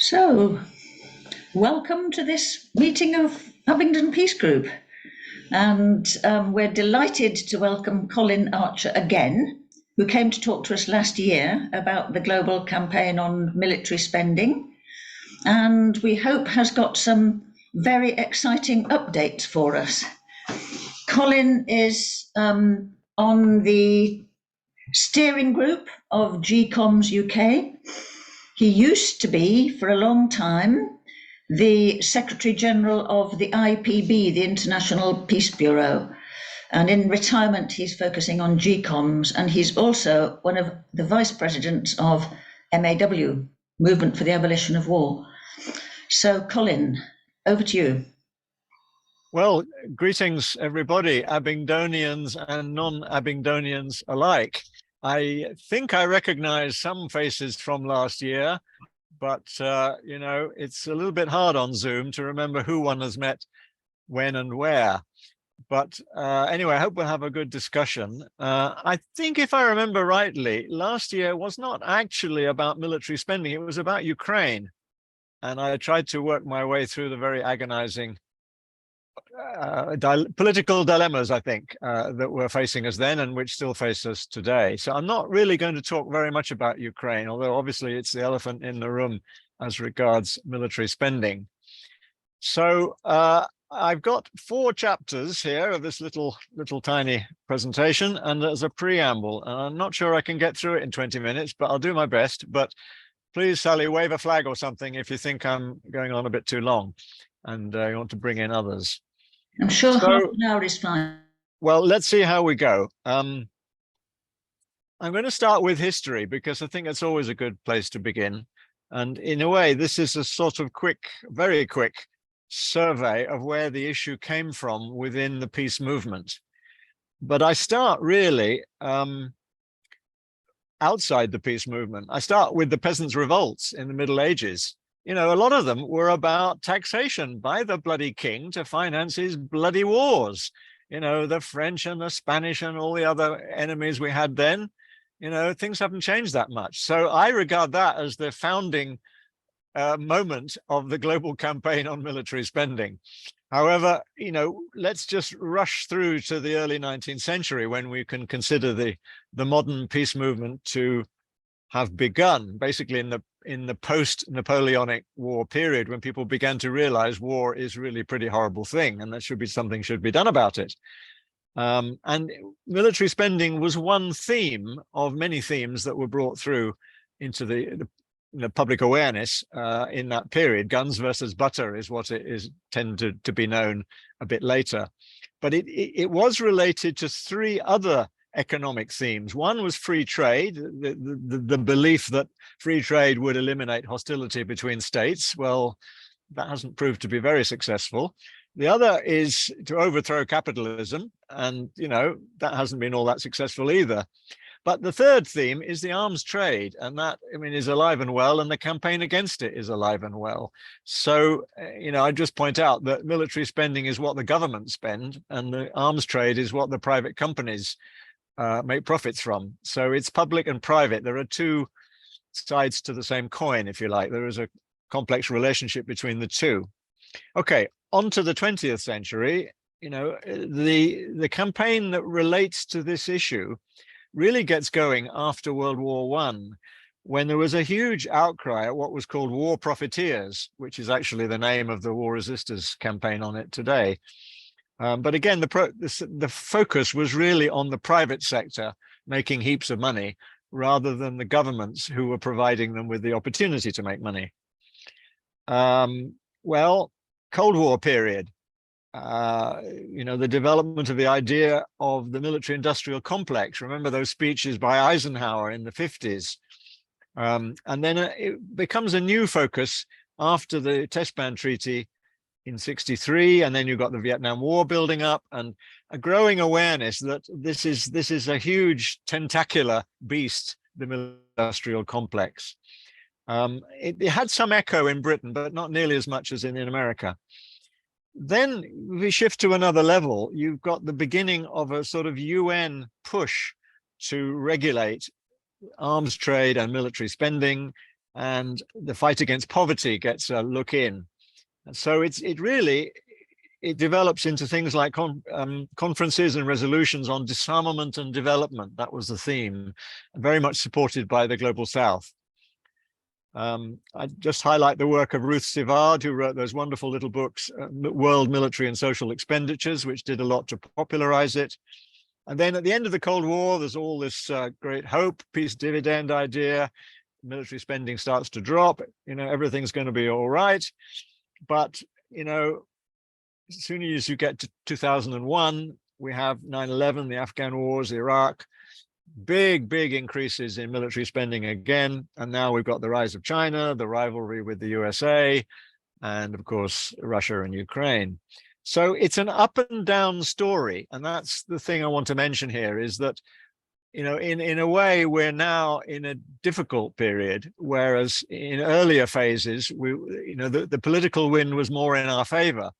So, welcome to this meeting of Abingdon Peace Group. And we're delighted to welcome Colin Archer again, who came to talk to us last year about the global campaign on military spending. And we hope has got some very exciting updates for us. Colin is on the steering group of GCOMS UK. He used to be, for a long time, the Secretary General of the IPB, the International Peace Bureau. And in retirement, he's focusing on GCOMS, and he's also one of the vice presidents of MAW, Movement for the Abolition of War. So, Colin, over to you. Well, greetings, everybody, Abingdonians and non-Abingdonians alike. I think I recognize some faces from last year, but, you know, it's a little bit hard on Zoom to remember who one has met when and where. But anyway, I hope we'll have a good discussion. I think if I remember rightly, last year was not actually about military spending. It was about Ukraine. And I tried to work my way through the very agonizing political dilemmas, I think, that were facing us then and which still face us today. So I'm not really going to talk very much about Ukraine, although obviously it's the elephant in the room as regards military spending. So I've got 4 chapters here of this little tiny presentation, and there's a preamble. And I'm not sure I can get through it in 20 minutes, but I'll do my best. But please, Sally, wave a flag or something if you think I'm going on a bit too long and you want to bring in others. I'm sure half an hour is fine. Well, let's see how we go. I'm going to start with history because I think that's always a good place to begin. And in a way, this is a sort of quick, very quick survey of where the issue came from within the peace movement. But I start really outside the peace movement. I start with the peasants' revolts in the Middle Ages. You know, a lot of them were about taxation by the bloody king to finance his bloody wars. You know, the French and the Spanish and all the other enemies we had then, you know, things haven't changed that much. So I regard that as the founding moment of the global campaign on military spending. However, you know, let's just rush through to the early 19th century when we can consider the modern peace movement to have begun, basically in the post-Napoleonic War period, when people began to realize war is really a pretty horrible thing and that something should be done about it. And military spending was one theme of many themes that were brought through into the public awareness in that period. Guns versus butter is what it is tended to be known a bit later. But it was related to 3 other economic themes. One was free trade, the belief that free trade would eliminate hostility between states. Well, that hasn't proved to be very successful. The other is to overthrow capitalism, and you know that hasn't been all that successful either. But the third theme is the arms trade, and that, I mean, is alive and well, and the campaign against it is alive and well. So, you know, I just point out that military spending is what the government spend, and the arms trade is what the private companies make profits from. So it's public and private. There are 2 sides to the same coin, if you like. There is a complex relationship between the 2. Okay, on to the 20th century. You know, the campaign that relates to this issue really gets going after World War I, when there was a huge outcry at what was called war profiteers, which is actually the name of the war resisters campaign on it today. But again, the focus was really on the private sector making heaps of money rather than the governments who were providing them with the opportunity to make money. Well, Cold War period, you know, the development of the idea of the military industrial complex. Remember those speeches by Eisenhower in the 50s. And then it becomes a new focus after the Test Ban Treaty in 63, and then you've got the Vietnam War building up, and a growing awareness that this is a huge tentacular beast, the industrial complex. It had some echo in Britain, but not nearly as much as in America. Then we shift to another level. You've got the beginning of a sort of UN push to regulate arms trade and military spending. and the fight against poverty gets a look in. And so it develops into things like conferences and resolutions on disarmament and development. That was the theme, very much supported by the Global South. I just highlight the work of Ruth Sivard, who wrote those wonderful little books, World Military and Social Expenditures, which did a lot to popularize it. And then at the end of the Cold War, there's all this great hope, peace dividend idea. Military spending starts to drop, everything's going to be all right. But, as soon as you get to 2001, we have 9/11, the Afghan wars, Iraq, big increases in military spending again. And now we've got the rise of China, the rivalry with the USA, and of course, Russia and Ukraine. So it's an up and down story. And that's the thing I want to mention here, is that, in a way, we're now in a difficult period, whereas in earlier phases, the political wind was more in our favor.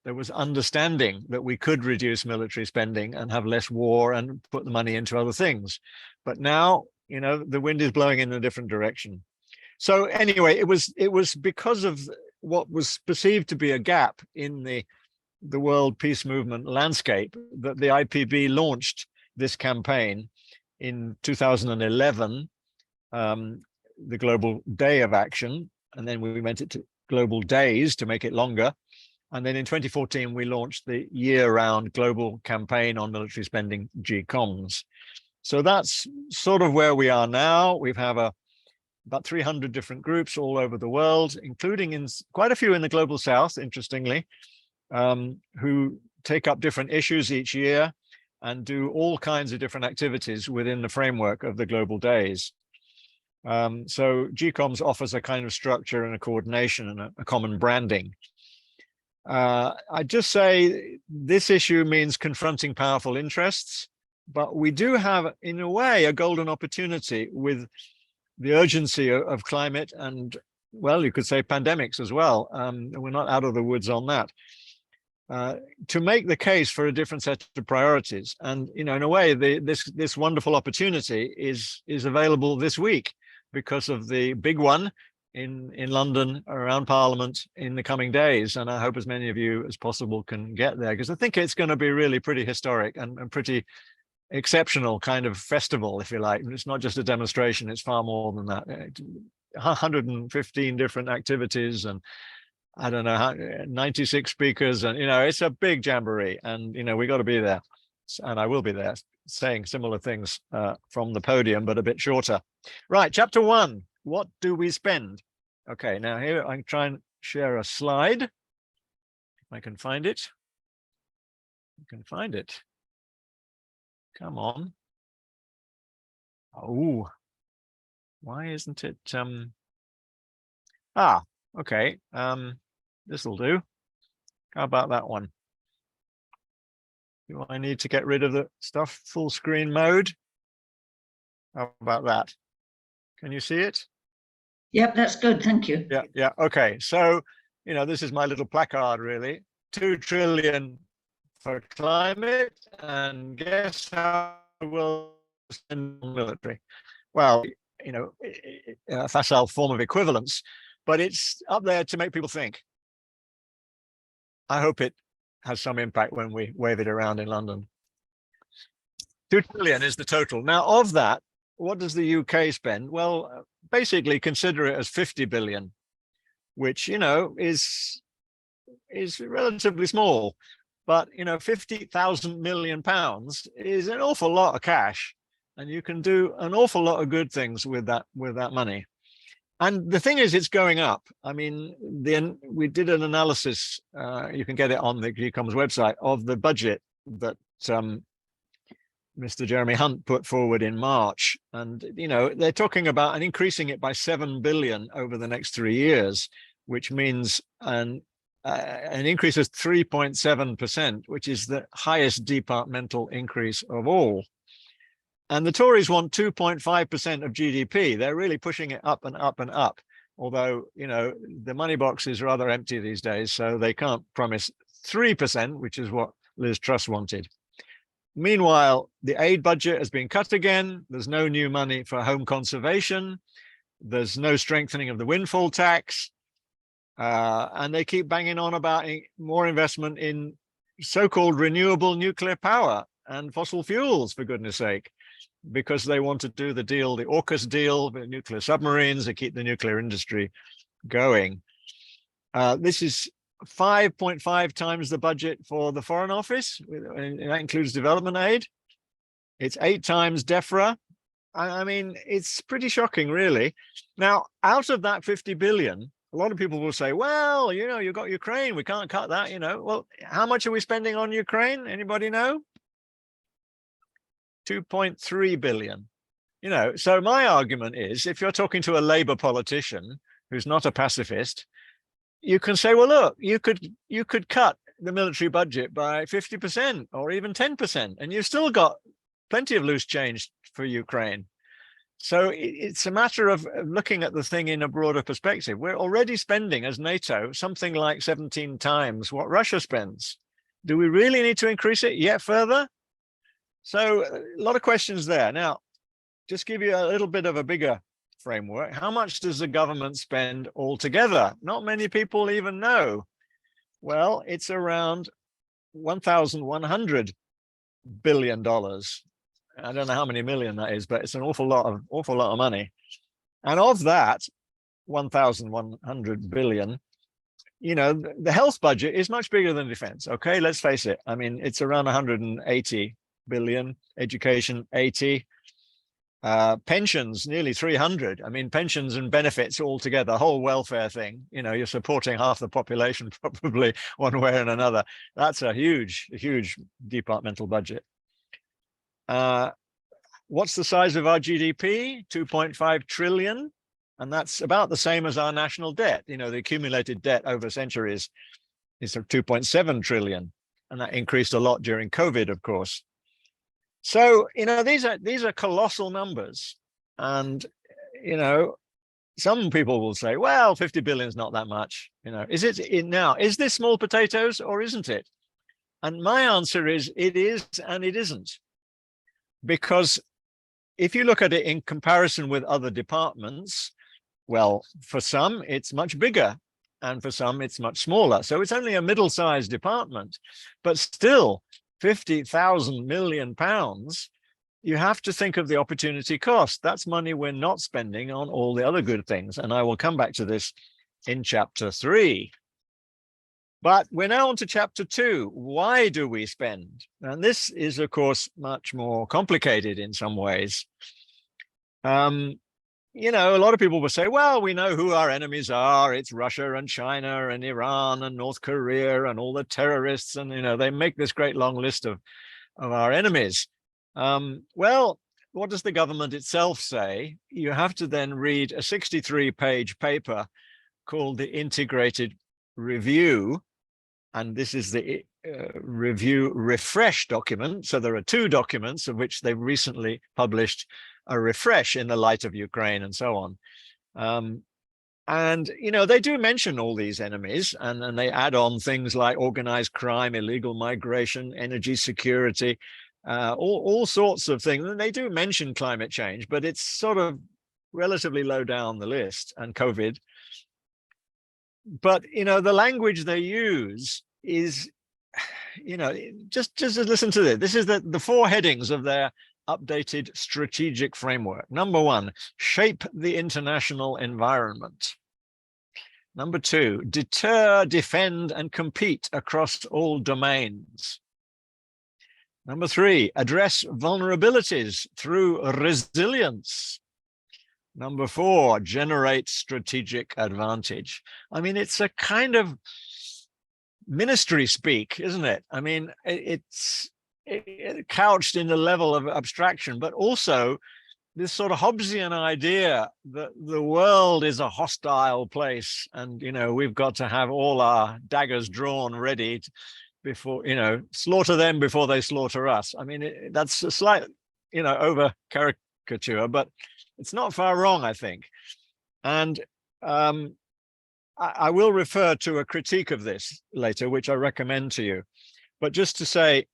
There was understanding that we could reduce military spending and have less war and put the money into other things. But now, the wind is blowing in a different direction. So anyway, it was because of what was perceived to be a gap in the world peace movement landscape that the IPB launched this campaign in 2011, the Global Day of Action, and then we went it to Global Days to make it longer. And then in 2014, we launched the year-round global campaign on military spending, GCOMS. So that's sort of where we are now. We have about 300 different groups all over the world, including in quite a few in the Global South, interestingly, who take up different issues each year and do all kinds of different activities within the framework of the Global Days. So GCOMS offers a kind of structure and a coordination and a common branding. I just say this issue means confronting powerful interests, but we do have, in a way, a golden opportunity with the urgency of climate and, well, you could say pandemics as well. We're not out of the woods on that. To make the case for a different set of priorities. And, in a way, this wonderful opportunity is available this week because of the big one in London around Parliament in the coming days. And I hope as many of you as possible can get there, because I think it's going to be really pretty historic and pretty exceptional kind of festival, if you like. It's not just a demonstration, it's far more than that. 115 different activities and I don't know, 96 speakers, and it's a big jamboree, and we got to be there, and I will be there saying similar things from the podium, but a bit shorter. Right, chapter 1. What do we spend? Okay, now here I try and share a slide. If I can find it. I can find it. Come on. Oh, why isn't it? Okay. This will do. How about that one? Do I need to get rid of the stuff? Full screen mode? How about that? Can you see it? Yep, that's good. Thank you. Yeah. Okay. So, this is my little placard, really. 2 trillion for climate, and guess how we'll spend on military? Well, a facile form of equivalence, but it's up there to make people think. I hope it has some impact when we wave it around in London. 2 trillion is the total. Now, of that, what does the UK spend? Well, basically consider it as 50 billion, which, is relatively small. But, 50,000 million pounds is an awful lot of cash, and you can do an awful lot of good things with that money. And the thing is, it's going up. I mean, we did an analysis, you can get it on the GCOMS website, of the budget that Mr. Jeremy Hunt put forward in March. And, they're talking about increasing it by 7 billion over the next 3 years, which means an increase of 3.7%, which is the highest departmental increase of all. And the Tories want 2.5% of GDP. They're really pushing it up and up and up. Although, the money box is rather empty these days, so they can't promise 3%, which is what Liz Truss wanted. Meanwhile, the aid budget has been cut again. There's no new money for home conservation. There's no strengthening of the windfall tax. And they keep banging on about more investment in so-called renewable nuclear power and fossil fuels, for goodness sake, because they want to do the deal, the AUKUS deal, with nuclear submarines to keep the nuclear industry going. This is 5.5 times the budget for the Foreign Office, and that includes development aid. It's 8 times DEFRA. I mean, it's pretty shocking, really. Now, out of that 50 billion, a lot of people will say, well, you know, you've got Ukraine, we can't cut that, you know. Well, how much are we spending on Ukraine? Anybody know? 2.3 billion. You know, so my argument is, if you're talking to a Labour politician who's not a pacifist, you can say, well, look, you could cut the military budget by 50% or even 10%, and you've still got plenty of loose change for Ukraine. So it's a matter of looking at the thing in a broader perspective. We're already spending, as NATO, something like 17 times what Russia spends. Do we really need to increase it yet further? So a lot of questions there. Now, just give you a little bit of a bigger framework. How much does the government spend altogether? Not many people even know. Well, it's around $1,100 billion. I don't know how many million that is, but it's an awful lot of money. And of that 1,100 billion, you know, the health budget is much bigger than defense. Okay, let's face it. I mean, it's around 180 billion, education 80, pensions nearly 300. I mean, pensions and benefits altogether, the whole welfare thing, you know, you're supporting half the population probably one way or another. That's a huge departmental budget. What's the size of our GDP? 2.5 trillion. And that's about the same as our national debt. You know, the accumulated debt over centuries is 2.7 trillion. And that increased a lot during COVID, of course. So, you know, these are colossal numbers. And, you know, some people will say, well, 50 billion is not that much. You know, is this small potatoes or isn't it? And my answer is it is and it isn't. Because if you look at it in comparison with other departments, well, for some, it's much bigger, and for some, it's much smaller. So it's only a middle-sized department, but still 50,000 million pounds, you have to think of the opportunity cost. That's money we're not spending on all the other good things. And I will come back to this in chapter 3. But we're now on to chapter 2. Why do we spend? And this is, of course, much more complicated in some ways. You know, a lot of people will say, well, we know who our enemies are. It's Russia and China and Iran and North Korea and all the terrorists. And, you know, they make this great long list of our enemies. Well, what does the government itself say? You have to then read a 63-page paper called the Integrated Review. And this is the review refresh document. So there are 2 documents of which they've recently published a refresh in the light of Ukraine and so on. And, you know, they do mention all these enemies, and they add on things like organized crime, illegal migration, energy security, all sorts of things. And they do mention climate change, but it's sort of relatively low down the list, and COVID. But, you know, the language they use is, you know, just listen to this. This is the 4 headings of their updated strategic framework. Number 1, shape the international environment. Number 2, deter, defend, and compete across all domains. Number 3, address vulnerabilities through resilience. Number 4, generate strategic advantage. I mean, it's a kind of ministry speak, isn't it? I mean, it's couched in the level of abstraction, but also this sort of Hobbesian idea that the world is a hostile place, and, you know, we've got to have all our daggers drawn ready before, you know, slaughter them before they slaughter us. I mean, that's a slight, you know, over caricature, but it's not far wrong, I think. And I will refer to a critique of this later, which I recommend to you. But just to say,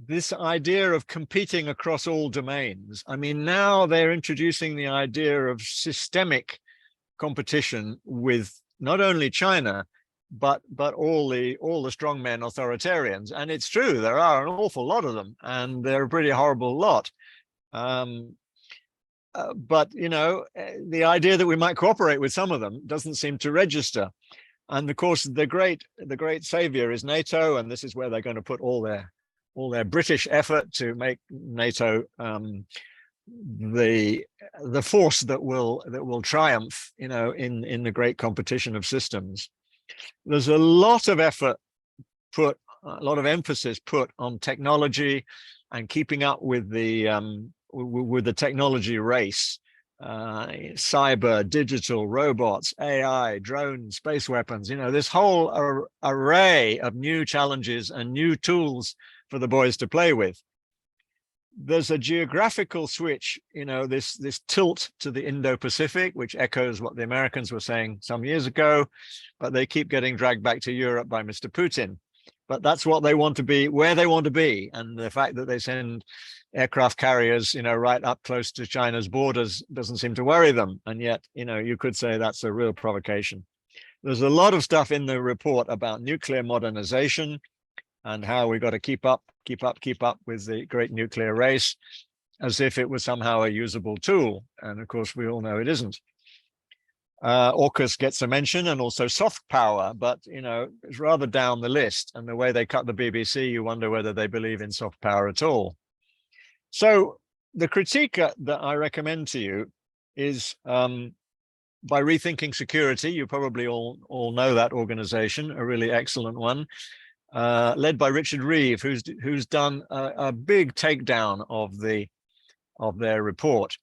this idea of competing across all domains. I mean, now they're introducing the idea of systemic competition with not only China, but all the strongmen authoritarians. And it's true, there are an awful lot of them, and they're a pretty horrible lot. But the idea that we might cooperate with some of them doesn't seem to register. And of course, the great savior is NATO, and this is where they're going to put all their British effort to make NATO the force that will triumph, in the great competition of systems. There's a lot of effort put, a lot of emphasis put on technology and keeping up with the technology race. Cyber, digital, robots, AI, drones, space weapons, this whole array of new challenges and new tools for the boys to play with. There's a geographical switch, this tilt to the Indo-Pacific, which echoes what the Americans were saying some years ago, but they keep getting dragged back to Europe by Mr. Putin. But that's what they want to be, where they want to be. And the fact that they send aircraft carriers, right up close to China's borders doesn't seem to worry them. And yet, you could say that's a real provocation. There's a lot of stuff in the report about nuclear modernization and how we've got to keep up with the great nuclear race, as if it was somehow a usable tool. And of course, we all know it isn't. AUKUS gets a mention, and also soft power, but it's rather down the list. And the way they cut the BBC, you wonder whether they believe in soft power at all. So the critique that I recommend to you is by Rethinking Security. You probably all know that organization, a really excellent one, led by Richard Reeve, who's done a big takedown of their report,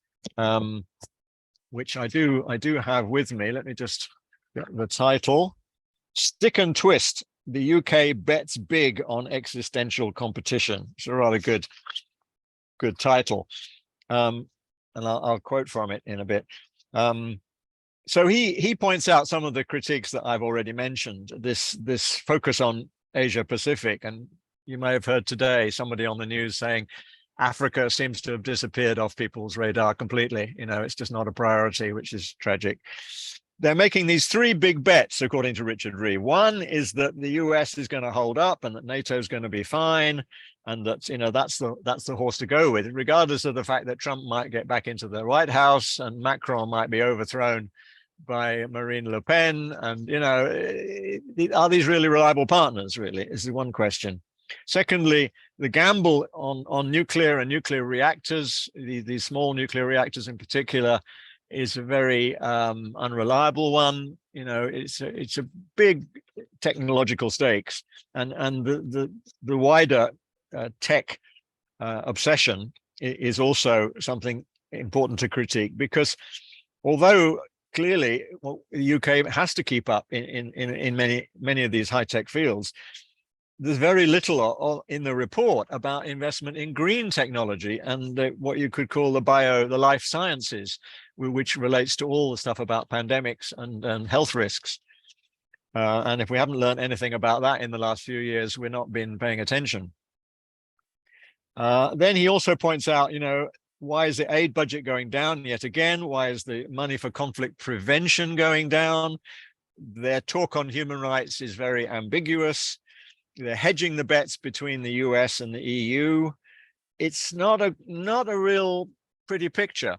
which I do have with me. Let me just get the title. Stick and Twist, the UK bets big on existential competition. It's a rather good title. And I'll quote from it in a bit. So he points out some of the critiques that I've already mentioned, this focus on Asia Pacific. And you may have heard today somebody on the news saying Africa seems to have disappeared off people's radar completely. It's just not a priority, which is tragic. They're making these three big bets, according to Richard Reeve. One is that the US is going to hold up and that NATO is going to be fine, and that that's the horse to go with, regardless of the fact that Trump might get back into the White House and Macron might be overthrown by Marine Le Pen. And are these really reliable partners? Really, is the one question. Secondly, the gamble on nuclear and nuclear reactors, these small nuclear reactors in particular, is a very unreliable one. It's a big technological stakes, and the wider tech obsession is also something important to critique, because although clearly the UK has to keep up in many of these high-tech fields, there's very little in the report about investment in green technology and what you could call the life sciences, which relates to all the stuff about pandemics and health risks. And if we haven't learned anything about that in the last few years, we're not been paying attention. Then he also points out, why is the aid budget going down yet again? Why is the money for conflict prevention going down? Their talk on human rights is very ambiguous. They're hedging the bets between the US and the EU. It's not a real pretty picture.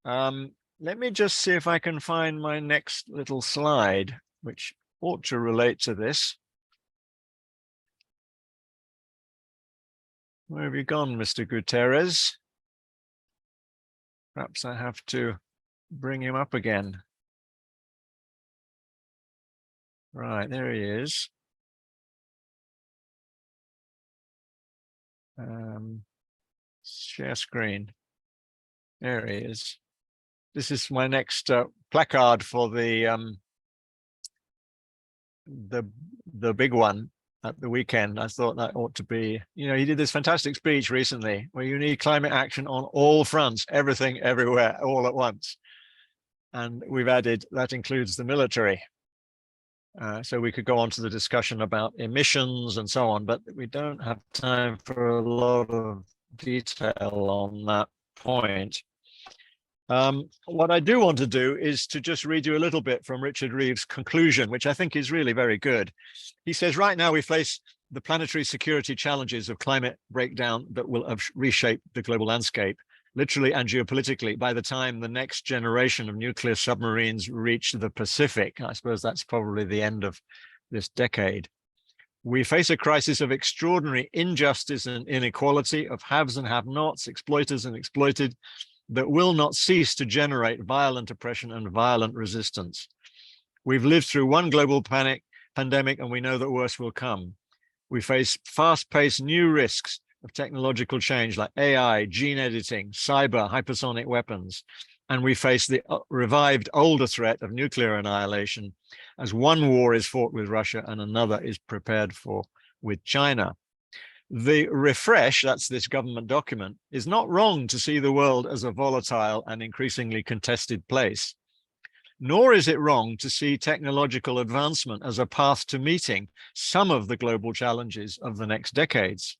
Let me just see if I can find my next little slide, which ought to relate to this. Where have you gone, Mr. Guterres? Perhaps I have to bring him up again. Right, there he is. Share screen. There he is. This is my next placard for the big one at the weekend. I thought that ought to be, he did this fantastic speech recently where you need climate action on all fronts, everything, everywhere, all at once. And we've added, that includes the military. So we could go on to the discussion about emissions and so on, but we don't have time for a lot of detail on that point. What I do want to do is to just read you a little bit from Richard Reeves' conclusion, which I think is really very good. He says, right now we face the planetary security challenges of climate breakdown that will have reshaped the global landscape, literally and geopolitically, by the time the next generation of nuclear submarines reach the Pacific. I suppose that's probably the end of this decade. We face a crisis of extraordinary injustice and inequality, of haves and have-nots, exploiters and exploited, that will not cease to generate violent oppression and violent resistance. We've lived through one global pandemic, and we know that worse will come. We face fast-paced new risks of technological change like AI, gene editing, cyber, hypersonic weapons. And we face the revived older threat of nuclear annihilation as one war is fought with Russia and another is prepared for with China. The refresh, that's this government document, is not wrong to see the world as a volatile and increasingly contested place. Nor is it wrong to see technological advancement as a path to meeting some of the global challenges of the next decades.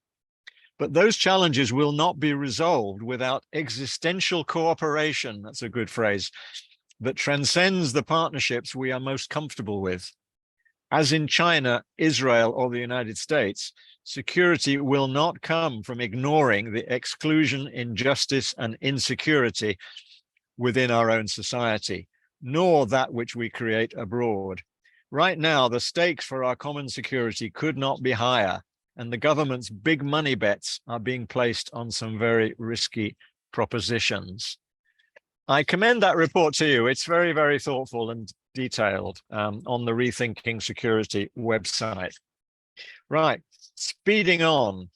But those challenges will not be resolved without existential cooperation, that's a good phrase, that transcends the partnerships we are most comfortable with. As in China, Israel, or the United States, security will not come from ignoring the exclusion, injustice, and insecurity within our own society, nor that which we create abroad. Right now, the stakes for our common security could not be higher, and the government's big money bets are being placed on some very risky propositions. I commend that report to you. It's very, very thoughtful and detailed on the Rethinking Security website. Right, speeding on.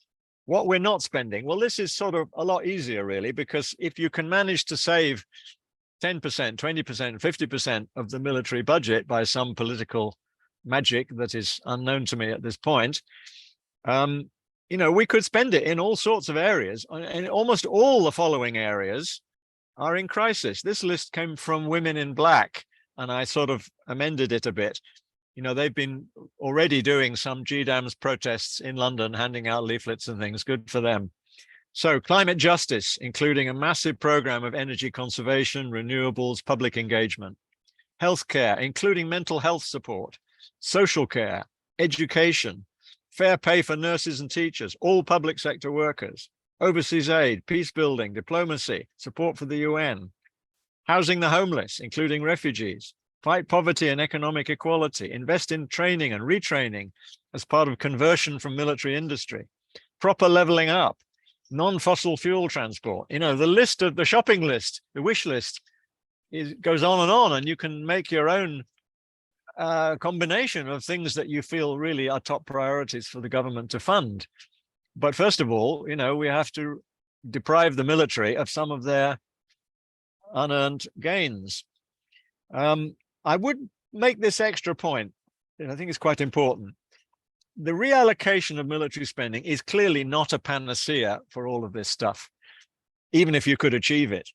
What we're not spending, well, this is sort of a lot easier, really, because if you can manage to save 10%, 20%, 50% of the military budget by some political magic that is unknown to me at this point, you know, we could spend it in all sorts of areas, and almost all the following areas are in crisis. This list came from Women in Black, and I sort of amended it a bit. You know, they've been already doing some GCOMS protests in London, handing out leaflets and things. Good for them. So climate justice, including a massive program of energy conservation, renewables, public engagement. Healthcare, including mental health support. Social care, education, fair pay for nurses and teachers, all public sector workers. Overseas aid, peace building, diplomacy, support for the UN. Housing the homeless, including refugees. Fight poverty and economic equality, invest in training and retraining as part of conversion from military industry, proper leveling up, non-fossil fuel transport. You know, the list of the shopping list, the wish list goes on, and you can make your own combination of things that you feel really are top priorities for the government to fund. But first of all, you know, we have to deprive the military of some of their unearned gains. I would make this extra point, and I think it's quite important. The reallocation of military spending is clearly not a panacea for all of this stuff, even if you could achieve it.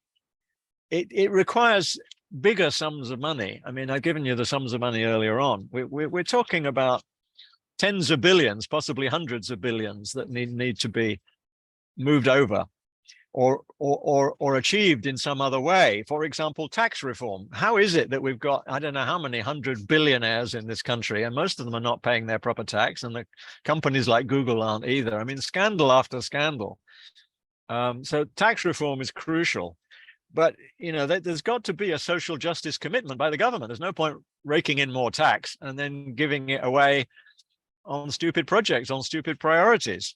It requires bigger sums of money. I mean, I've given you the sums of money earlier on. We're talking about tens of billions, possibly hundreds of billions that need to be moved over or achieved in some other way. For example, tax reform. How is it that we've got, I don't know how many 100 billionaires in this country, and most of them are not paying their proper tax, and the companies like Google aren't either. I mean, scandal after scandal. So tax reform is crucial. But, you know, there's got to be a social justice commitment by the government. There's no point raking in more tax and then giving it away on stupid projects, on stupid priorities.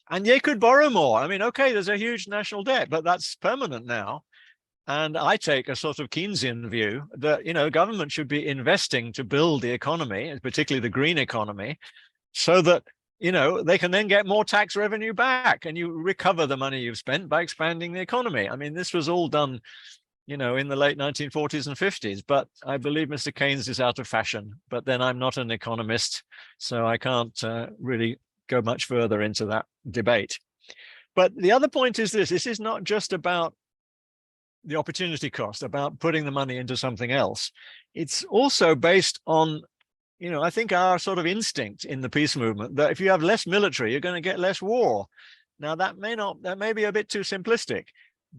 And they could borrow more. I mean, okay, there's a huge national debt, but that's permanent now. And I take a sort of Keynesian view that, you know, government should be investing to build the economy, particularly the green economy, so that, you know, they can then get more tax revenue back, and you recover the money you've spent by expanding the economy. I mean, this was all done, you know, in the late 1940s and 50s, but I believe Mr. Keynes is out of fashion. But then I'm not an economist, so I can't really go much further into that debate. But the other point is this is not just about the opportunity cost, about putting the money into something else. It's also based on I think our sort of instinct in the peace movement that if you have less military, you're going to get less war. Now that may be a bit too simplistic,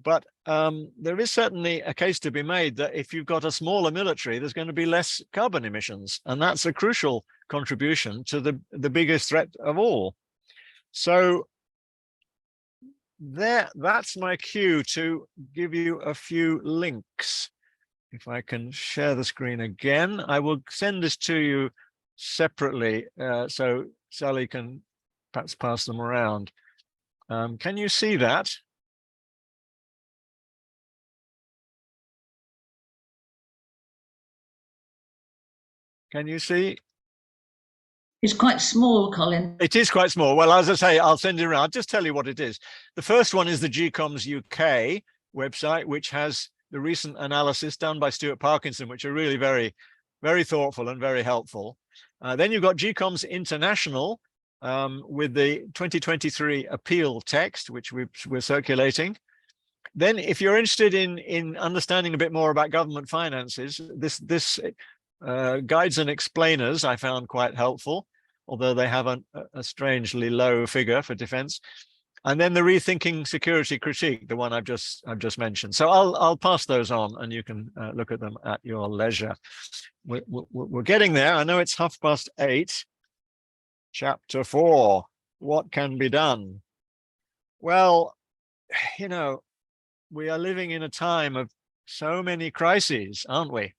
but there is certainly a case to be made that if you've got a smaller military, there's going to be less carbon emissions, and that's a crucial contribution to the biggest threat of all. So that's my cue to give you a few links. If I can share the screen again, I will send this to you separately, so Sally can perhaps pass them around. Can you see that? Can you see? It's quite small, Colin. It is quite small. Well, as I say, I'll send it around. I'll just tell you what it is. The first one is the GCOMS UK website, which has the recent analysis done by Stuart Parkinson, which are really very, very thoughtful and very helpful. Then you've got GCOMS International with the 2023 appeal text, which we're circulating. Then if you're interested in understanding a bit more about government finances, this Guides and Explainers I found quite helpful, although they have a strangely low figure for defense. And then the Rethinking Security Critique, the one I've just mentioned. So I'll pass those on, and you can look at them at your leisure. We're getting there. I know it's 8:30. Chapter 4, what can be done? Well, we are living in a time of so many crises, aren't we?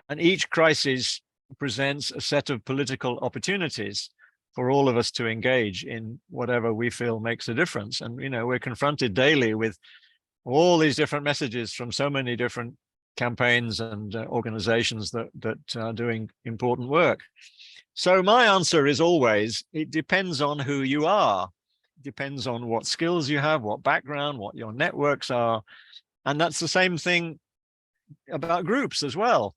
And each crisis presents a set of political opportunities for all of us to engage in whatever we feel makes a difference. And, we're confronted daily with all these different messages from so many different campaigns and organizations that are doing important work. So my answer is always, it depends on who you are. It depends on what skills you have, what background, what your networks are. And that's the same thing about groups as well.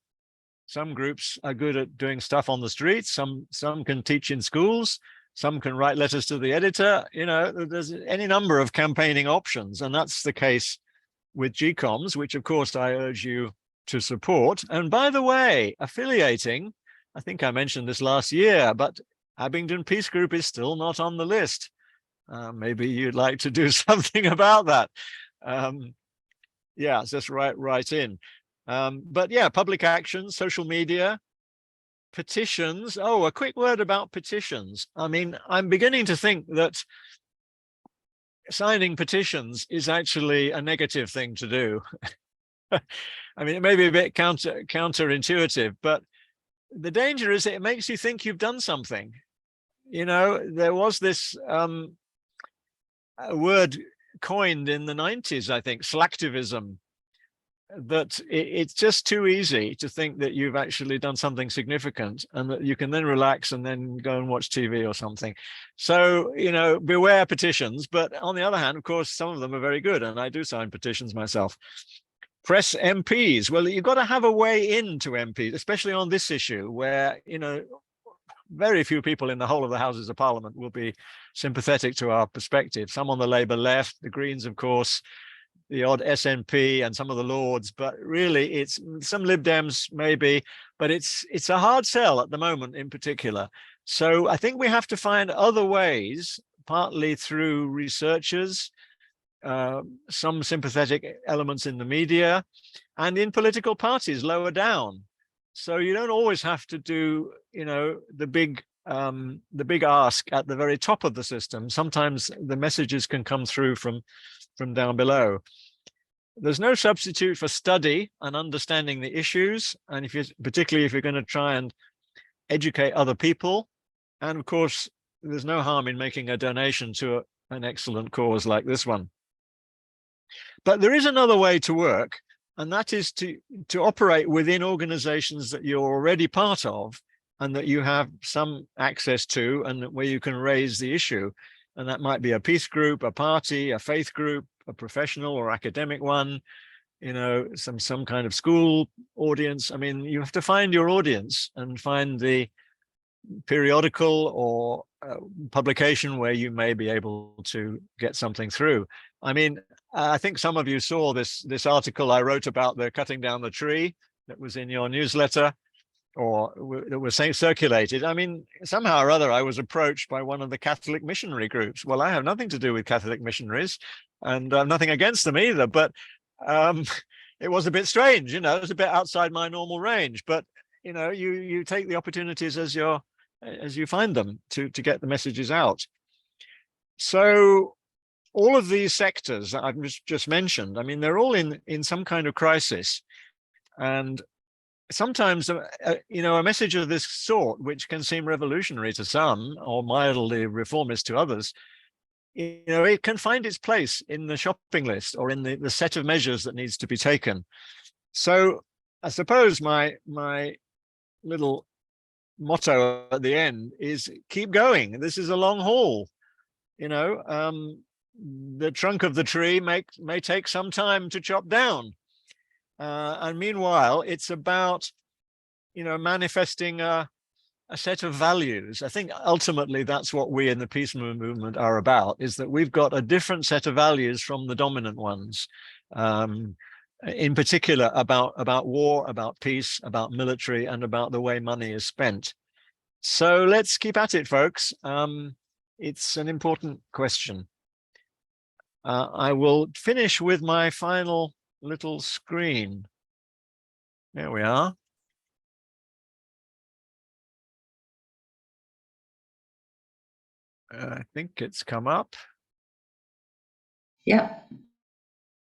Some groups are good at doing stuff on the streets. Some can teach in schools. Some can write letters to the editor. There's any number of campaigning options. And that's the case with GCOMS, which of course I urge you to support. And by the way, affiliating, I think I mentioned this last year, but Abingdon Peace Group is still not on the list. Maybe you'd like to do something about that. Yeah, just right in. But yeah, public action, social media, petitions. Oh, a quick word about petitions. I mean, I'm beginning to think that signing petitions is actually a negative thing to do. I mean, it may be a bit counterintuitive, but the danger is it makes you think you've done something. There was this word coined in the 90s, I think, slacktivism, that it's just too easy to think that you've actually done something significant and that you can then relax and then go and watch TV or something. So, beware petitions. But on the other hand, of course, some of them are very good, and I do sign petitions myself. Press MPs. Well, you've got to have a way into MPs, especially on this issue where, very few people in the whole of the Houses of Parliament will be sympathetic to our perspective. Some on the Labour left, the Greens, of course, the odd SNP and some of the Lords, but really it's some Lib Dems maybe, but it's a hard sell at the moment in particular. So I think we have to find other ways, partly through researchers, some sympathetic elements in the media, and in political parties lower down. So you don't always have to do, the big ask at the very top of the system. Sometimes the messages can come through from down below. There's no substitute for study and understanding the issues, and particularly if you're going to try and educate other people. And of course, there's no harm in making a donation to an excellent cause like this one. But there is another way to work, and that is to operate within organizations that you're already part of and that you have some access to, and where you can raise the issue. And that might be a peace group, a party, a faith group, a professional or academic one, some kind of school audience. I mean, you have to find your audience and find the periodical or publication where you may be able to get something through. I mean, I think some of you saw this article I wrote about the cutting down the tree that was in your newsletter. that were circulated. I mean, somehow or other, I was approached by one of the Catholic missionary groups. Well, I have nothing to do with Catholic missionaries, and nothing against them either. But it was a bit strange, it was a bit outside my normal range. But you take the opportunities as you find them to get the messages out. So all of these sectors that I've just mentioned, I mean, they're all in some kind of crisis. And sometimes, a message of this sort, which can seem revolutionary to some or mildly reformist to others, it can find its place in the shopping list or in the set of measures that needs to be taken. So I suppose my little motto at the end is keep going. This is a long haul. The trunk of the tree may take some time to chop down. And meanwhile, it's about, manifesting a set of values. I think ultimately that's what we in the peace movement are about, is that we've got a different set of values from the dominant ones. In particular about war, about peace, about military, and about the way money is spent. So let's keep at it, folks. It's an important question. I will finish with my final little screen. There we are. I think it's come up. Yeah.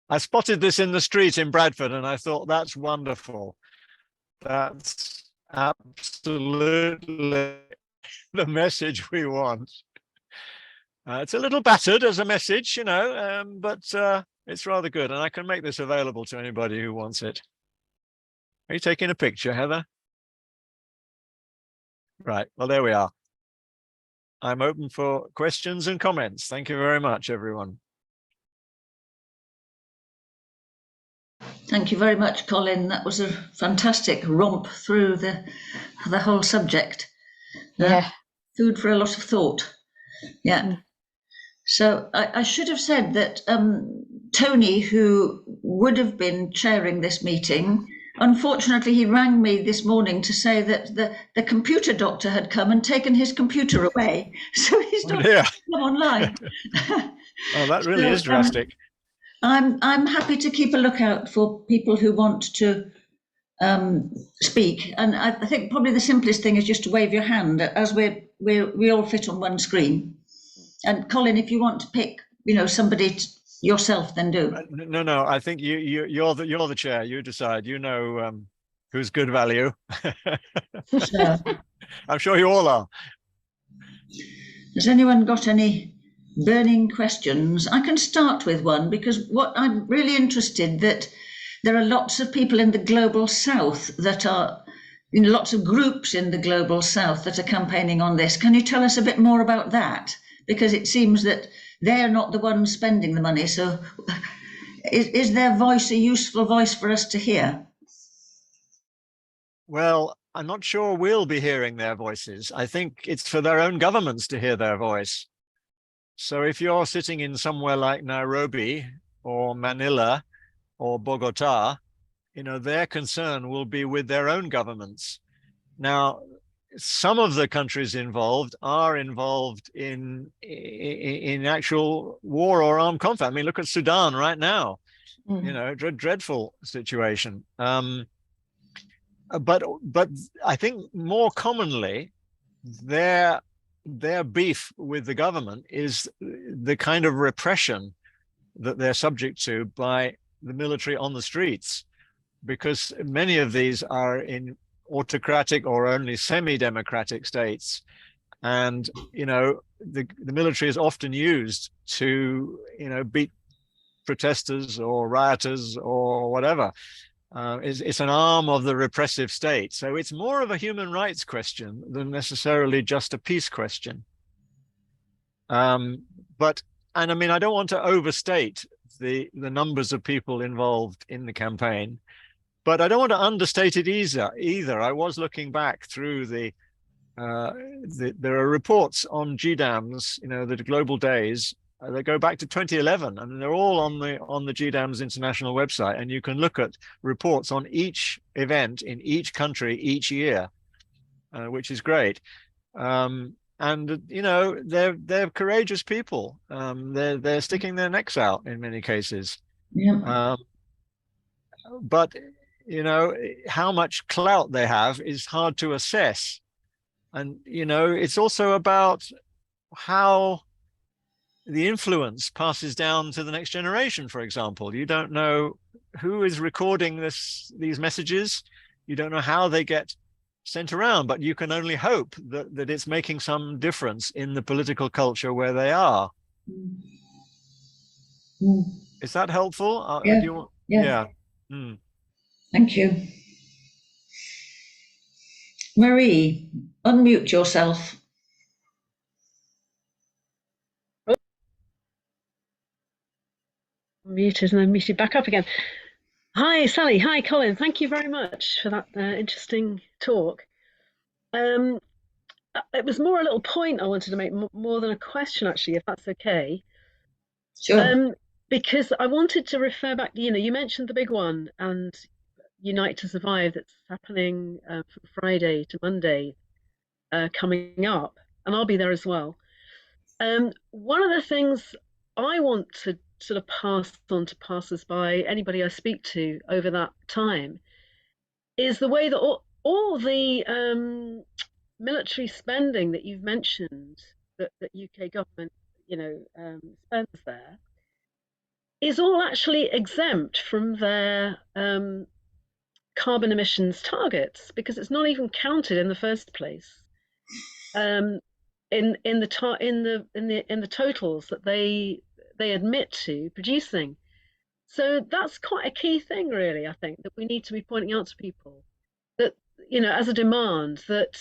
I spotted this in the street in Bradford and I thought, that's wonderful. That's absolutely the message we want. It's a little battered as a message, but it's rather good. And I can make this available to anybody who wants it. Are you taking a picture, Heather? Right. Well, there we are. I'm open for questions and comments. Thank you very much, everyone. Thank you very much, Colin. That was a fantastic romp through the whole subject. Yeah. Food for a lot of thought. Yeah. So I should have said that Tony, who would have been chairing this meeting, unfortunately, he rang me this morning to say that the computer doctor had come and taken his computer away. So he's not come online. Oh, that really is drastic. I'm happy to keep a lookout for people who want to speak. And I think probably the simplest thing is just to wave your hand, as we all fit on one screen. And Colin, if you want to pick, somebody yourself, then do. No. I think you're the chair. You decide. Who's good value. So, I'm sure you all are. Has anyone got any burning questions? I can start with one, because what I'm really interested that there are lots of people in the global south that are, lots of groups in the global south that are campaigning on this. Can you tell us a bit more about that? Because it seems that they're not the ones spending the money. So is their voice a useful voice for us to hear? Well, I'm not sure we'll be hearing their voices. I think it's for their own governments to hear their voice. So if you're sitting in somewhere like Nairobi or Manila or Bogota, their concern will be with their own governments. Now, some of the countries involved are involved in actual war or armed conflict. I mean, look at Sudan right now. Dreadful situation. But I think more commonly, their beef with the government is the kind of repression that they're subject to by the military on the streets, because many of these are in autocratic or only semi-democratic states, and the military is often used to beat protesters or rioters or whatever. It's an arm of the repressive state. So it's more of a human rights question than necessarily just a peace question. But I don't want to overstate the numbers of people involved in the campaign, but I don't want to understate it either. I was looking back through there are reports on GCOMS, the global days. They go back to 2011, and they're all on the GCOMS international website, and you can look at reports on each event in each country each year. which is great. And you know, they're courageous people. They're sticking their necks out in many cases. Yeah. But you know, how much clout they have is hard to assess. And you know, it's also about how the influence passes down to the next generation. For example, you don't know who is recording these messages. You don't know how they get sent around, but you can only hope that it's making some difference in the political culture where they are. Mm. Is that helpful? Yeah. Do you want? Yeah. Yeah. Mm. Thank you. Marie, unmute yourself. Muted and then muted back up again. Hi, Sally. Hi, Colin. Thank you very much for that interesting talk. It was more a little point I wanted to make, more than a question, actually, if that's okay. Sure. Because I wanted to refer back, you know, you mentioned the big one and Unite to Survive that's happening from Friday to Monday coming up, and I'll be there as well. One of the things I want to sort of pass on to passers-by, anybody I speak to over that time, is the way that all the military spending that you've mentioned that UK government, you know, spends there, is all actually exempt from their carbon emissions targets because it's not even counted in the first place. In the totals that they admit to producing. So that's quite a key thing, really. I think that we need to be pointing out to people that, you know, as a demand that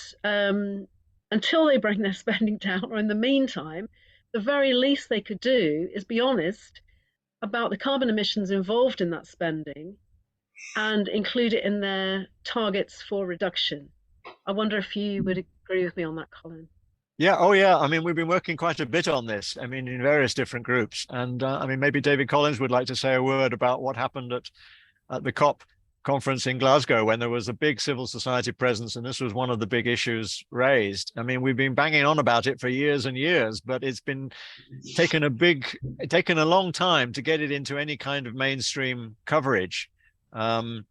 until they bring their spending down, or in the meantime, the very least they could do is be honest about the carbon emissions involved in that spending and include it in their targets for reduction. I wonder if you would agree with me on that, Colin. Yeah. Oh, yeah. I mean, we've been working quite a bit on this. I mean, in various different groups. And I mean, maybe David Collins would like to say a word about what happened at the COP conference in Glasgow when there was a big civil society presence, and this was one of the big issues raised. I mean, we've been banging on about it for years and years, but it's been taken a long time to get it into any kind of mainstream coverage. And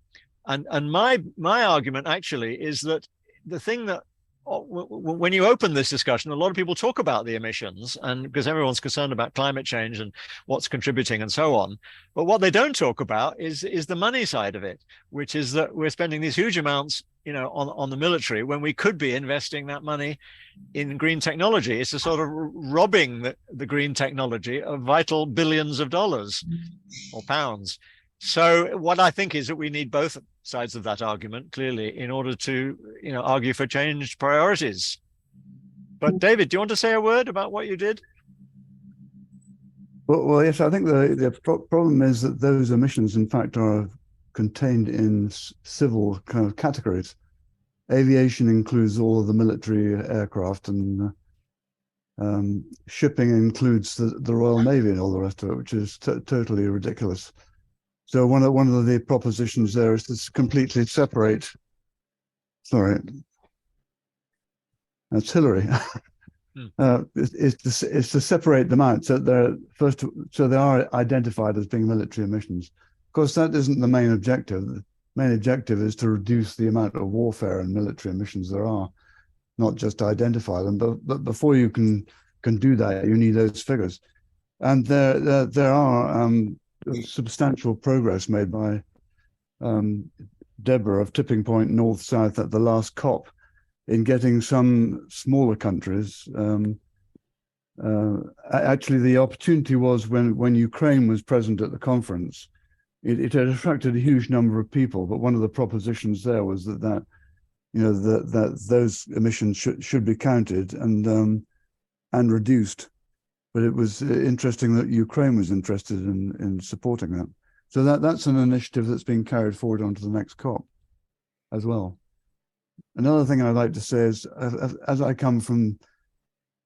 my argument actually is that the thing that when you open this discussion, a lot of people talk about the emissions, and because everyone's concerned about climate change and what's contributing and so on. But what they don't talk about is the money side of it, which is that we're spending these huge amounts, you know, on the military when we could be investing that money in green technology. It's a sort of robbing the green technology of vital billions of dollars or pounds. So what I think is that we need both sides of that argument, clearly, in order to, you know, argue for changed priorities. But David, do you want to say a word about what you did? Well, yes, I think the problem is that those emissions, in fact, are contained in civil kind of categories. Aviation includes all of the military aircraft, and shipping includes the Royal Navy and all the rest of it, which is totally ridiculous. So one of the propositions there is to completely separate. Sorry, that's Hillary. Is to separate them out. So they are identified as being military emissions. Of course, that isn't the main objective. The main objective is to reduce the amount of warfare and military emissions there are, not just to identify them. But before you can do that, you need those figures. And there are substantial progress made by Deborah of Tipping Point North South at the last COP in getting some smaller countries. Actually, the opportunity was when Ukraine was present at the conference. It had attracted a huge number of people, but one of the propositions there was that you know that those emissions should be counted and reduced. But it was interesting that Ukraine was interested in supporting that. So that's an initiative that's being carried forward onto the next COP as well. Another thing I'd like to say is, as I come from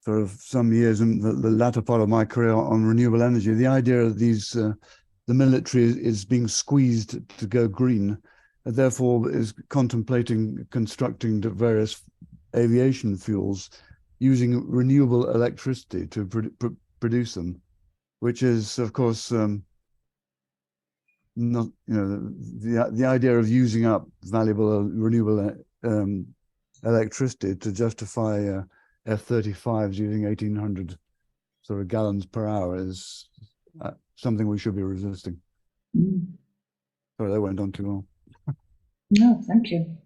sort of some years in the latter part of my career on renewable energy, the idea of the military is being squeezed to go green, and therefore is contemplating constructing the various aviation fuels using renewable electricity to produce them, which is, of course, not, the idea of using up valuable renewable electricity to justify F-35s using 1,800 sort of gallons per hour is something we should be resisting. Sorry, that went on too long. No, thank you.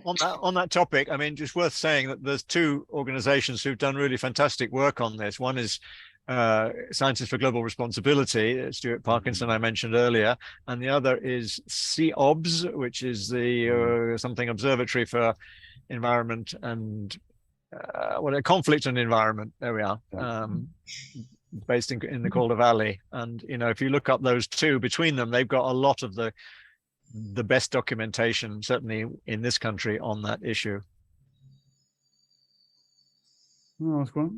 On that topic, I mean, just worth saying that there's two organizations who've done really fantastic work on this. One is Scientists for Global Responsibility, Stuart Parkinson I mentioned earlier, and the other is GCOMS, which is the something Observatory for Environment and Conflict and Environment. There we are. Based in the Calder Valley. And, if you look up those two, between them, they've got a lot of the best documentation, certainly in this country, on that issue. Oh, that's great.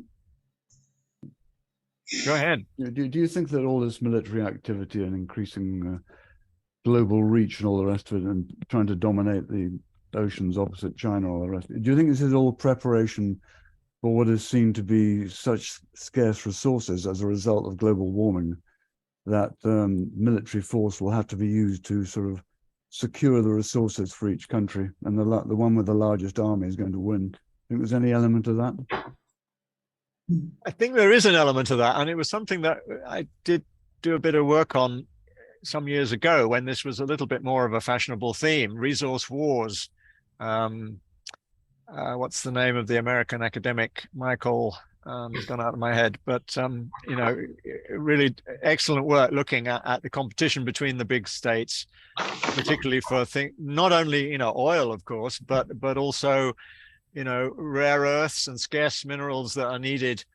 Go ahead. Do you think that all this military activity and increasing global reach and all the rest of it, and trying to dominate the oceans opposite China, all the rest, do you think this is all preparation for what is seen to be such scarce resources as a result of global warming, that military force will have to be used to sort of secure the resources for each country, and the one with the largest army is going to win? Think there's any element of that? I think there is an element of that, and it was something that I did do a bit of work on some years ago when this was a little bit more of a fashionable theme: resource wars. What's the name of the American academic? Michael, it's gone out of my head, but really excellent work looking at the competition between the big states, particularly for not only oil, of course, but also rare earths and scarce minerals that are needed,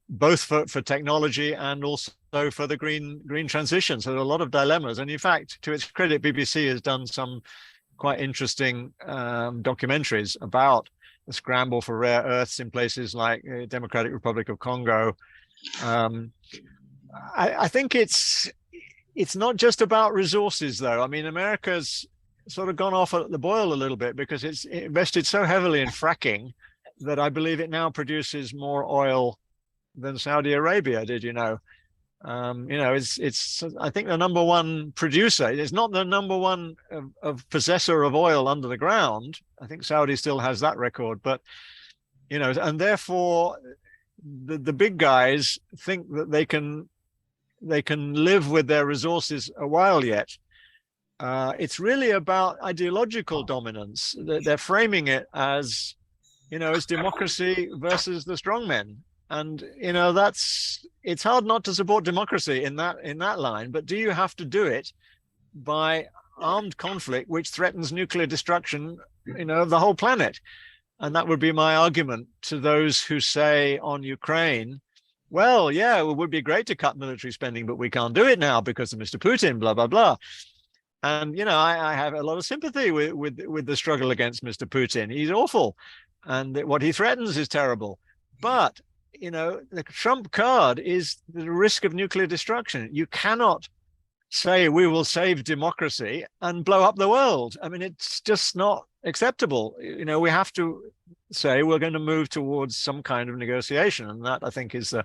both for technology and also for the green transition. So there are a lot of dilemmas, and in fact, to its credit, BBC has done some quite interesting documentaries about the scramble for rare earths in places like Democratic Republic of Congo. I think it's not just about resources, though. I mean, America's sort of gone off at the boil a little bit because it's invested so heavily in fracking that I believe it now produces more oil than Saudi Arabia did. It's I think the number one producer. It's not the number one of possessor of oil under the ground. I think Saudi still has that record, but and therefore the big guys think that they can live with their resources a while yet. It's really about ideological dominance. They're framing it as as democracy versus the strongmen. And it's hard not to support democracy in that line, but do you have to do it by armed conflict which threatens nuclear destruction of the whole planet? And that would be my argument to those who say on Ukraine, well, yeah, it would be great to cut military spending, but we can't do it now because of Mr. Putin, blah blah blah. And I have a lot of sympathy with the struggle against Mr. Putin. He's awful, and what he threatens is terrible. But the trump card is the risk of nuclear destruction. You cannot say we will save democracy and blow up the world. I mean, it's just not acceptable. We have to say we're going to move towards some kind of negotiation, and that I think is the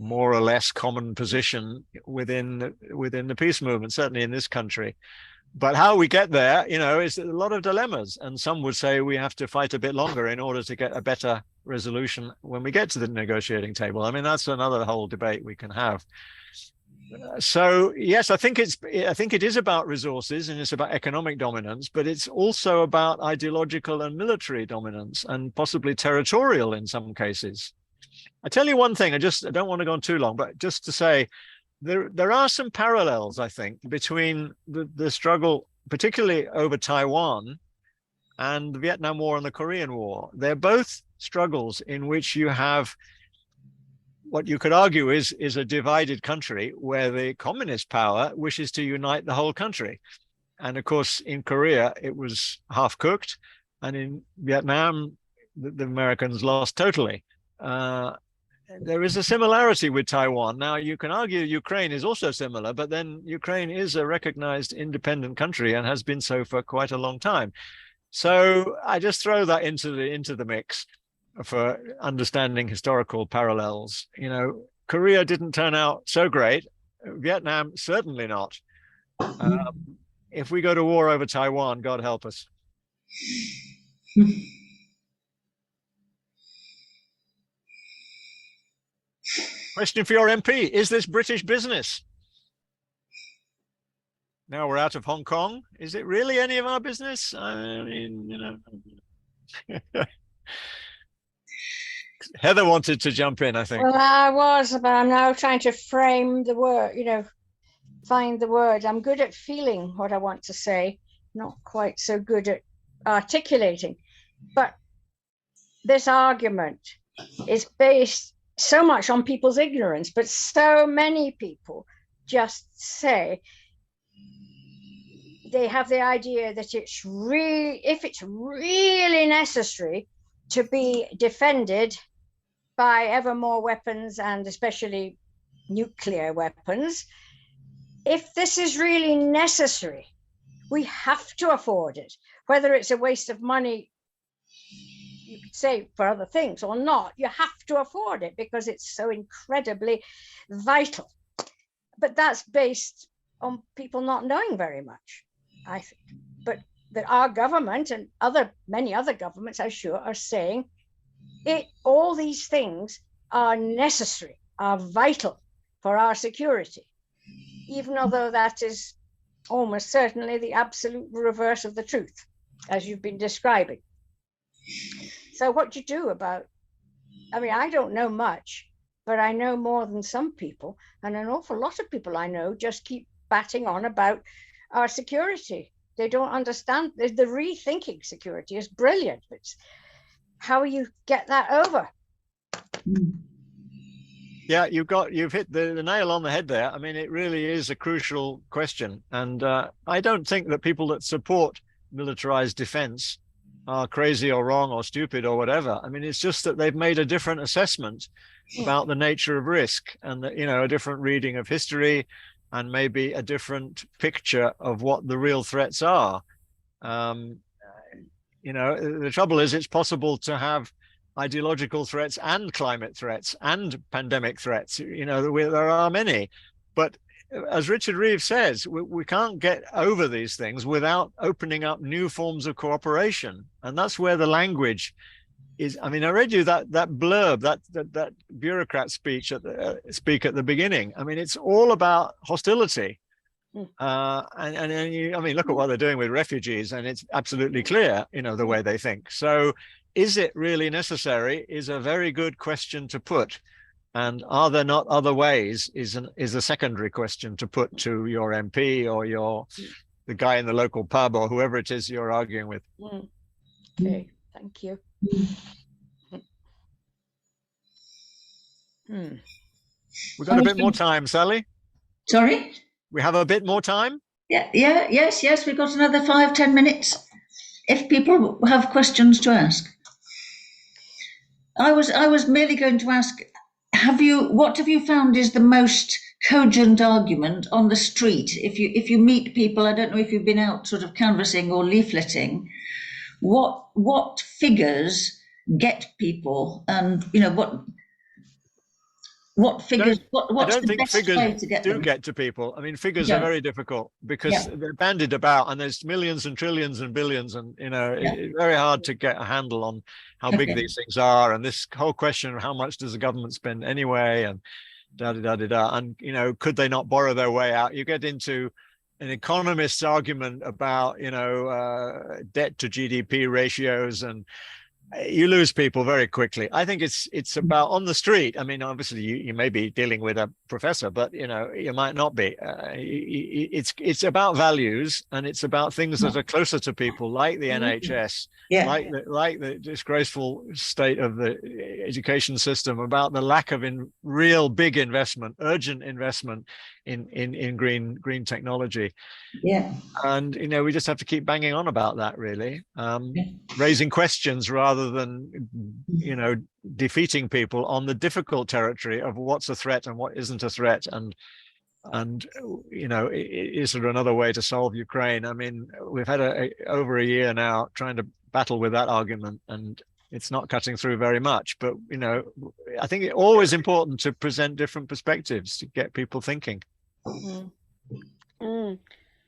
more or less common position within the peace movement, certainly in this country. But how we get there, is a lot of dilemmas. And some would say we have to fight a bit longer in order to get a better resolution when we get to the negotiating table. I mean, that's another whole debate we can have. So yes, I think it is about resources and it's about economic dominance, but it's also about ideological and military dominance and possibly territorial in some cases. I tell you one thing, I don't want to go on too long, but just to say, there are some parallels, I think, between the struggle, particularly over Taiwan, and the Vietnam War and the Korean War. They're both struggles in which you have what you could argue is a divided country where the communist power wishes to unite the whole country. And of course, in Korea, it was half cooked. And in Vietnam, the Americans lost totally. there is a similarity with Taiwan. Now, you can argue Ukraine is also similar, but then Ukraine is a recognized independent country and has been so for quite a long time. So I just throw that into the mix for understanding historical parallels. You know, Korea didn't turn out so great. Vietnam, certainly not. If we go to war over Taiwan, God help us. Question for your MP: is this British business? Now we're out of Hong Kong. Is it really any of our business? I mean, you know. Heather wanted to jump in, I think. Well, I was, but I'm now trying to frame the word, find the word. I'm good at feeling what I want to say, not quite so good at articulating. But this argument is based so much on people's ignorance, but so many people just say they have the idea that it's really, if it's really necessary to be defended by ever more weapons, and especially nuclear weapons, if this is really necessary, we have to afford it, whether it's a waste of money, you could say, for other things or not. You have to afford it because it's so incredibly vital. But that's based on people not knowing very much, I think. But that our government and many other governments, I'm sure, are saying all these things are necessary, are vital for our security, even although that is almost certainly the absolute reverse of the truth, as you've been describing. So what do you do about, I mean, I don't know much, but I know more than some people, and an awful lot of people I know just keep batting on about our security. They don't understand. The rethinking security is brilliant. It's how you get that over. Yeah, you've hit the nail on the head there. I mean, it really is a crucial question. And I don't think that people that support militarized defense are crazy or wrong or stupid or whatever. I mean, it's just that they've made a different assessment about the nature of risk, and that, a different reading of history, and maybe a different picture of what the real threats are. The trouble is, it's possible to have ideological threats and climate threats and pandemic threats. There are many, but as Richard Reeve says, we can't get over these things without opening up new forms of cooperation. And that's where the language is. I mean, I read you that blurb, that bureaucrat speak at the beginning. I mean, it's all about hostility. I mean, look at what they're doing with refugees, and it's absolutely clear, the way they think. So is it really necessary is a very good question to put. And are there not other ways is a secondary question to put to your MP or the guy in the local pub or whoever it is you're arguing with. Okay, thank you. We've got a bit more time, Sally. Sorry? We have a bit more time? Yes, we've got another 5-10 minutes if people have questions to ask. I was merely going to ask, what have you found is the most cogent argument on the street? If you meet people, I don't know if you've been out sort of canvassing or leafleting, what figures get people, and what figures? What's the best way to get them? Get to people. I mean, figures are very difficult because they're bandied about, and there's millions and trillions and billions, and it's very hard to get a handle on how big these things are. And this whole question of how much does the government spend anyway, and and could they not borrow their way out? You get into an economist's argument about debt to GDP ratios, and you lose people very quickly. I think it's about on the street. I mean, obviously you may be dealing with a professor, but you might not be. It's about values, and it's about things that are closer to people, like the NHS, like the disgraceful state of the education system, about the lack of real big investment, urgent investment in green technology. And we just have to keep banging on about that, really, raising questions rather rather than, you know, defeating people on the difficult territory of what's a threat and what isn't a threat, and you know, is there another way to solve Ukraine? I mean, we've had over a year now trying to battle with that argument, and it's not cutting through very much. But you know, I think it's always important to present different perspectives to get people thinking.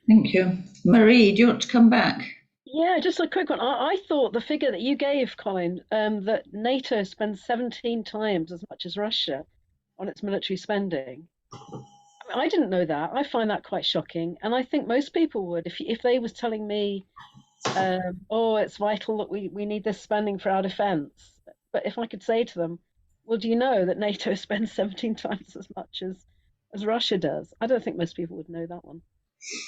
Thank you. Marie, do you want to come back? Yeah, just a quick one. I thought the figure that you gave, Colin, that NATO spends 17 times as much as Russia on its military spending. I mean, I didn't know that. I find that quite shocking, and I think most people would if they was telling me, "Oh, it's vital that we need this spending for our defence." But if I could say to them, "Well, do you know that NATO spends 17 times as much as Russia does?" I don't think most people would know that one.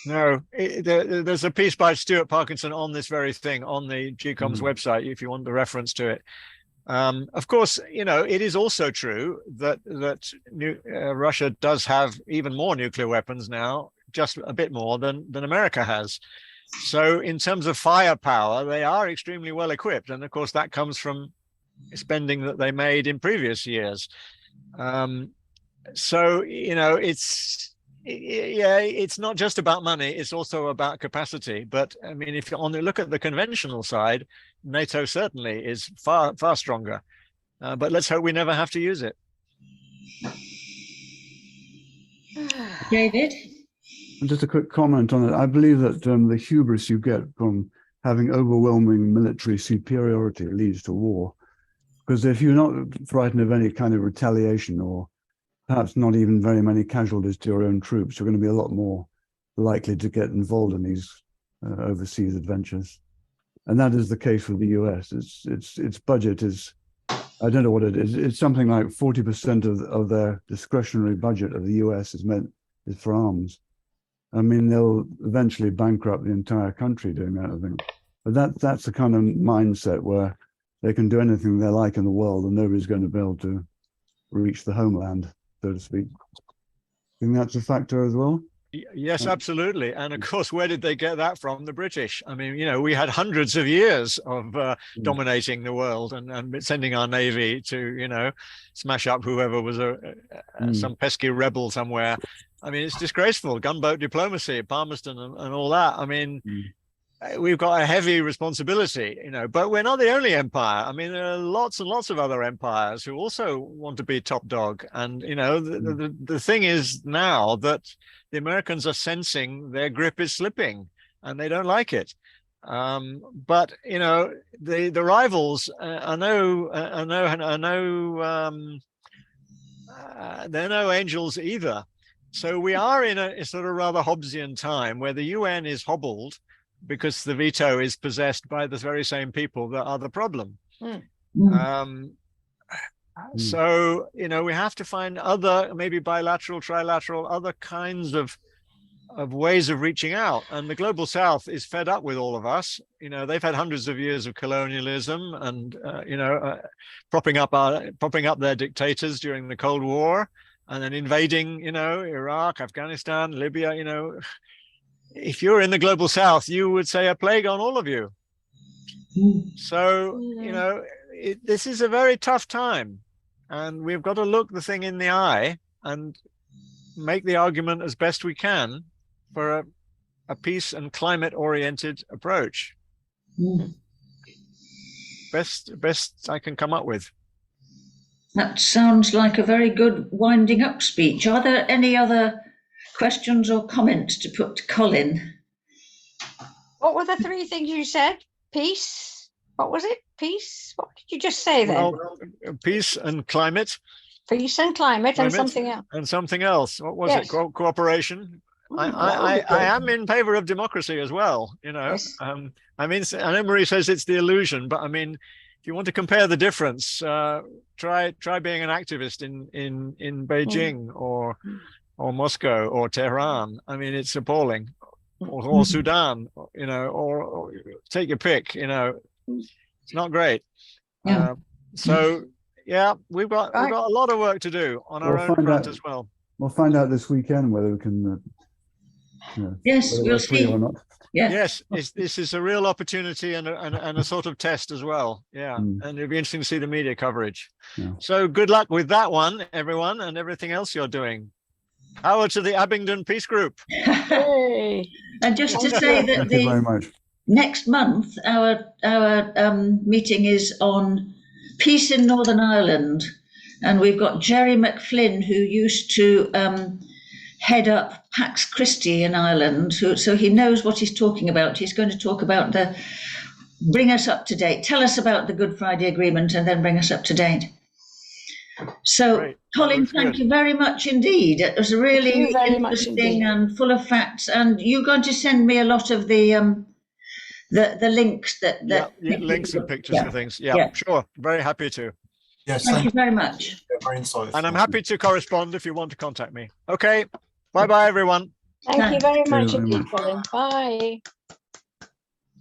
No, there's a piece by Stuart Parkinson on this very thing on the GCOMS website, if you want the reference to it. Of course, you know, it is also true that Russia does have even more nuclear weapons now, just a bit more than America has. So in terms of firepower, they are extremely well equipped. And of course, that comes from spending that they made in previous years. So, you know, it's not just about money, it's also about capacity. But I mean, if you look at the conventional side, NATO certainly is far stronger. But let's hope we never have to use it. David? Just a quick comment on it. I believe that the hubris you get from having overwhelming military superiority leads to war. Because if you're not frightened of any kind of retaliation, or perhaps not even very many casualties to your own troops, you're going to be a lot more likely to get involved in these overseas adventures. And that is the case with the US. Its budget is, I don't know what it is. It's something like 40% of their discretionary budget of the US is for arms. I mean, they'll eventually bankrupt the entire country doing that, I think. But that's the kind of mindset where they can do anything they like in the world and nobody's going to be able to reach the homeland, so to speak. I think that's a factor as well. Yes, absolutely. And of course, where did they get that from? The British. I mean, you know, we had hundreds of years of dominating the world and sending our navy to, you know, smash up whoever was some pesky rebel somewhere. I mean, it's disgraceful. Gunboat diplomacy, Palmerston and all that. I mean, we've got a heavy responsibility, you know, but we're not the only empire. I mean, there are lots and lots of other empires who also want to be top dog. And, you know, the thing is now that the Americans are sensing their grip is slipping and they don't like it. But, you know, the rivals they're no angels either. So we are in a sort of rather Hobbesian time where the UN is hobbled because the veto is possessed by the very same people that are the problem. So, you know, we have to find other, maybe bilateral, trilateral, other kinds of ways of reaching out. And the Global South is fed up with all of us. You know, they've had hundreds of years of colonialism and, you know, propping up their dictators during the Cold War and then invading, you know, Iraq, Afghanistan, Libya, you know. If you're in the Global South, you would say a plague on all of you. So, you know, this is a very tough time, and we've got to look the thing in the eye and make the argument as best we can for a peace and climate-oriented approach. Best I can come up with. That sounds like a very good winding up speech. Are there any other questions or comments to put to Colin? What were the three things you said? Peace? What was it? Peace? What did you just say then? Well, peace and climate. Peace and climate and something else. And something else. What was it? Cooperation. I am in favor of democracy as well, you know. Yes. I mean, I know Marie says it's the illusion, but I mean, if you want to compare the difference, try being an activist in Beijing or Moscow or Tehran. I mean, it's appalling. Or Sudan, you know, or take your pick, you know. It's not great. So yeah, we've got a lot of work to do on our own front as well. We'll find out this weekend whether we can yes, we'll see. Or not. Yeah. Yes, this is a real opportunity and a sort of test as well. Yeah, and it'll be interesting to see the media coverage. Yeah. So good luck with that one, everyone, and everything else you're doing. Power to the Abingdon Peace Group. Yay. And just to say that Thank you very much. next month our meeting is on peace in Northern Ireland, and we've got Jerry McFlynn, who used to head up Pax Christi in Ireland, so he knows what he's talking about. He's going to talk about bring us up to date, tell us about the Good Friday Agreement, and then bring us up to date. So, Great. Colin, thank you very much indeed. It was really interesting and full of facts. And you're going to send me a lot of the links links and pictures and things. Yeah, sure. Very happy to. Yes, thank you very much. Very insightful. And I'm happy to correspond if you want to contact me. Okay. Bye-bye, everyone. Thank you very much Cheers, indeed, Colin. Bye.